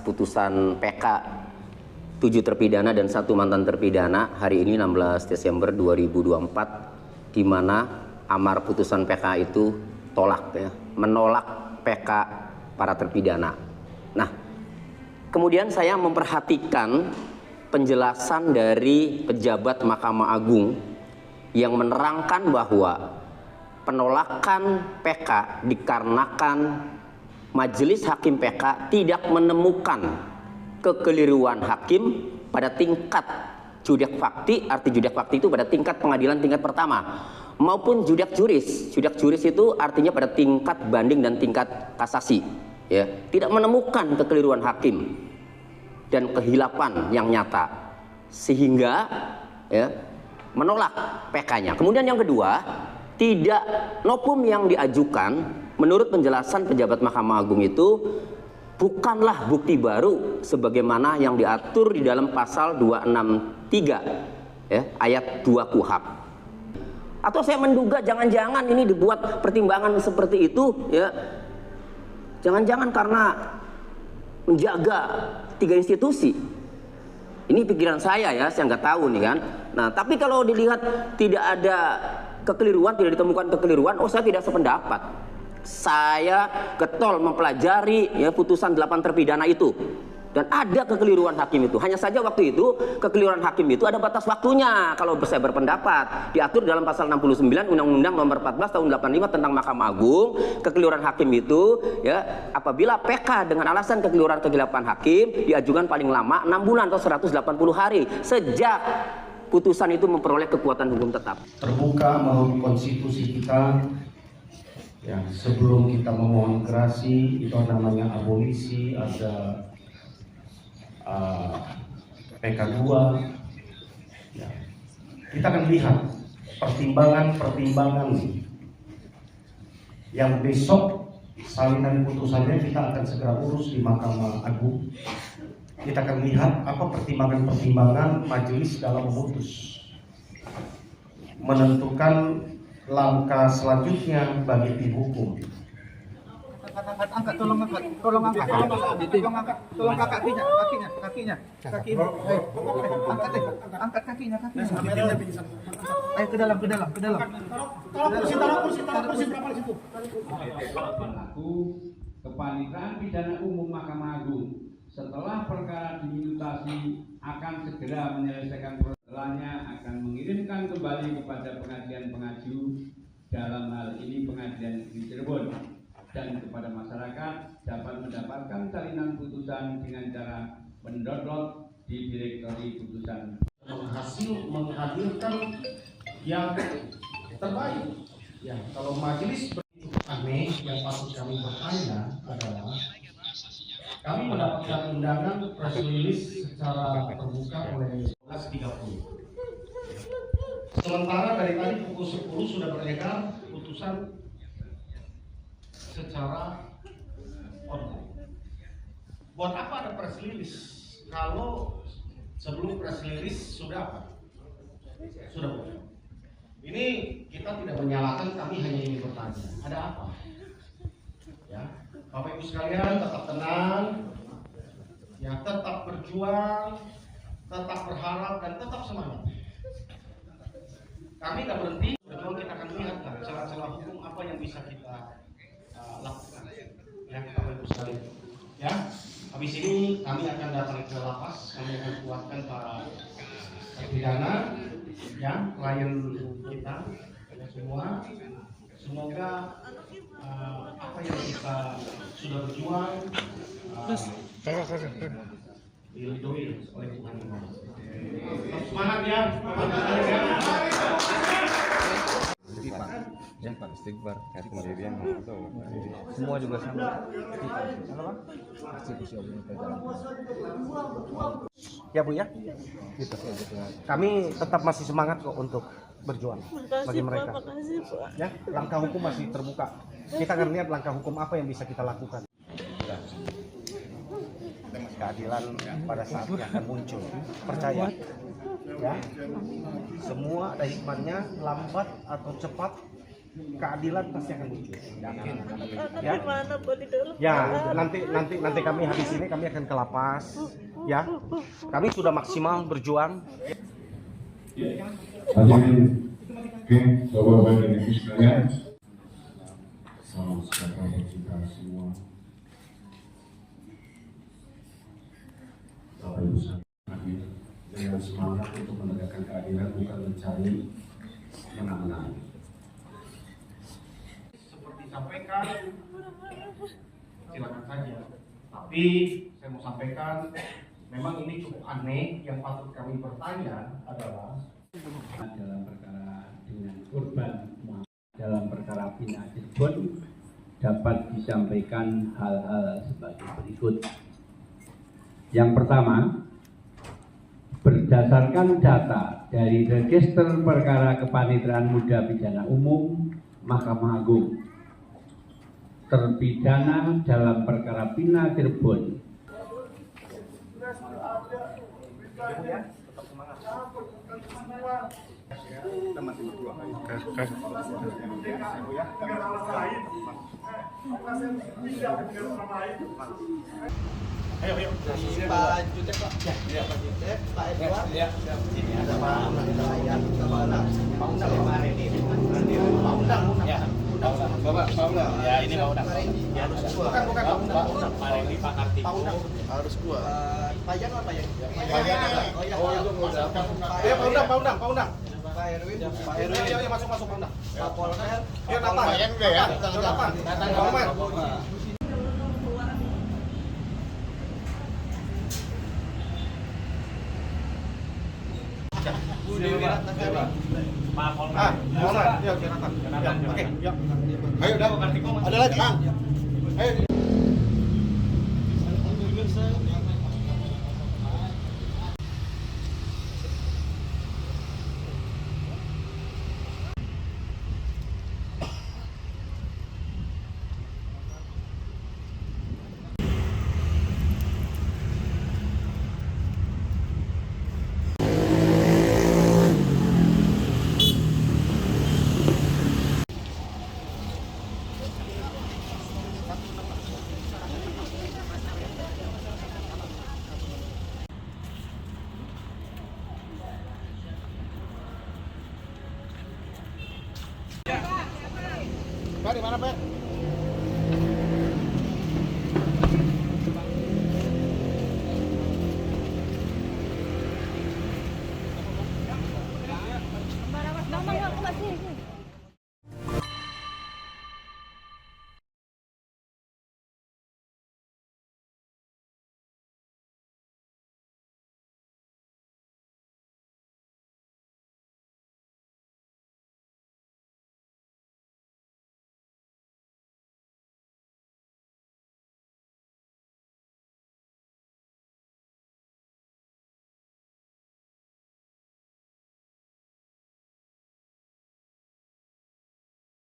putusan PK 7 terpidana dan 1 mantan terpidana hari ini 16 Desember 2024, di mana amar putusan PK itu tolak ya, menolak PK para terpidana. Nah, kemudian saya memperhatikan penjelasan dari pejabat Mahkamah Agung yang menerangkan bahwa penolakan PK dikarenakan Majelis Hakim PK tidak menemukan kekeliruan hakim pada tingkat judak fakti. Arti judak fakti itu pada tingkat pengadilan tingkat pertama maupun judak juris. Judak juris itu artinya pada tingkat banding dan tingkat kasasi ya, tidak menemukan kekeliruan hakim dan kehilapan yang nyata sehingga ya menolak PK-nya. Kemudian yang kedua, tidak nopum yang diajukan menurut penjelasan pejabat Mahkamah Agung itu bukanlah bukti baru sebagaimana yang diatur di dalam pasal 263 ya, ayat 2 KUHP. Atau saya menduga jangan-jangan ini dibuat pertimbangan seperti itu ya, jangan-jangan karena menjaga 3 institusi. Ini pikiran saya ya, saya nggak tahu nih kan. Nah, tapi kalau dilihat tidak ada kekeliruan, tidak ditemukan kekeliruan, oh saya tidak sependapat. Saya getol mempelajari ya putusan 8 terpidana itu dan ada kekeliruan hakim itu. Hanya saja waktu itu kekeliruan hakim itu ada batas waktunya. Kalau saya berpendapat diatur dalam pasal 69 Undang-Undang Nomor 14 Tahun 85 tentang Mahkamah Agung, kekeliruan hakim itu ya apabila PK dengan alasan kekeliruan kehilapan hakim diajukan paling lama 6 bulan atau 180 hari sejak putusan itu memperoleh kekuatan hukum tetap. Terbuka melalui konstitusi kita. Ya, sebelum kita memohon gerasi itu namanya abolisi, ada PK2 ya. Kita akan lihat pertimbangan yang besok salinan putusannya kita akan segera urus di Mahkamah Agung. Kita akan lihat apa pertimbangan majelis dalam memutus menentukan langkah selanjutnya bagi tim hukum. Tolong angkat kakinya. Angkat kakinya. Ayo ke dalam. Taruh kursi berapa di situ? Berlaku Kepaniteraan Pidana Umum Mahkamah Agung setelah perkara dimutasi akan segera menyelesaikan setelahnya akan mengirimkan kembali kepada pengadilan pengaju, dalam hal ini Pengadilan Negeri Cirebon, dan kepada masyarakat dapat mendapatkan salinan putusan dengan cara mendownload di direktori putusan. Menghadirkan yang terbaik. Ya, kalau majelis aneh yang patut kami bertanya adalah kami mendapatkan undangan press release secara terbuka oleh 11.30. Sementara dari tadi pukul 10 sudah beredar putusan secara online. Buat apa ada press release kalau sebelum press release sudah apa? Sudah boleh. Ini kita tidak menyalahkan, kami hanya ingin bertanya, ada apa? Ya, Bapak Ibu sekalian tetap tenang, ya tetap berjuang, tetap berharap dan tetap semangat. Kami tidak berhenti, berjuang, kita akan lihat celah-celah hukum apa yang bisa kita lakukan. Ya, Bapak Ibu sekalian. Ya, habis ini kami akan datang ke lapas, kami akan kuatkan para terpidana, ya, klien kita semua. Semoga apa yang kita sudah berjuang diridhoi oleh Tuhan. Semangat ya, Istighfar, kemandirian itu semua juga sama. Ya Bu ya, gitu. Kami tetap masih semangat kok untuk berjuang bagi mereka. Ya, langkah hukum masih terbuka. Kita akan lihat langkah hukum apa yang bisa kita lakukan. Keadilan pada saatnya akan muncul. Percaya. Ya, semua ada hikmahnya, lambat atau cepat keadilan pasti akan muncul. Yakin. Ya. Gimana Bu di dalam? Ya, nanti kami habis ini kami akan ke lapas. Ya. Kami sudah maksimal berjuang. Hadirin, oke, Bapak-Bapak dan Ibu sekalian, salam sejahtera bagi kita semua. Bapak Ibu sekalian, dengan semangat untuk menegakkan keadilan bukan mencari menang-menang. Seperti disampaikan, silakan saja. Tapi saya mau sampaikan, memang ini cukup aneh. Yang patut kami bertanya adalah dalam perkara dengan korban dalam perkara Pina Cirebon dapat disampaikan hal-hal sebagai berikut. Yang pertama, berdasarkan data dari Register Perkara Kepaniteraan Muda Pidana Umum Mahkamah Agung, terpidana dalam perkara Pina Cirebon Pak Jutek, Pak. Ya, Pak Jutek, Pak Edward. Ya. Ini ada Pak Nelayan, sama anak Pak Undang kemarin ini. Pak Undang. Ya. Bapak, Pak Undang. Ya, ini Pak Undang. Ya, bukan Pak Undang. Pak Rendi, Pak Kartiko. Pak Undang. Harus gua. Pak Yan apa ya? Pak Yan. Oh iya. Ya, Pak Undang. Pak Erwin. Pak Erwin. Ya, masuk Pak Undang. Pak Polker. Ya, Nathan. Pak Yan udah ya. Nathan. Bu Dewi Ratnasari. Pak Polman. Ya, Nathan. Oke, yuk. Ayo, udah. Ada lagi, Kang. Ayo. Pak, di mana, Pak?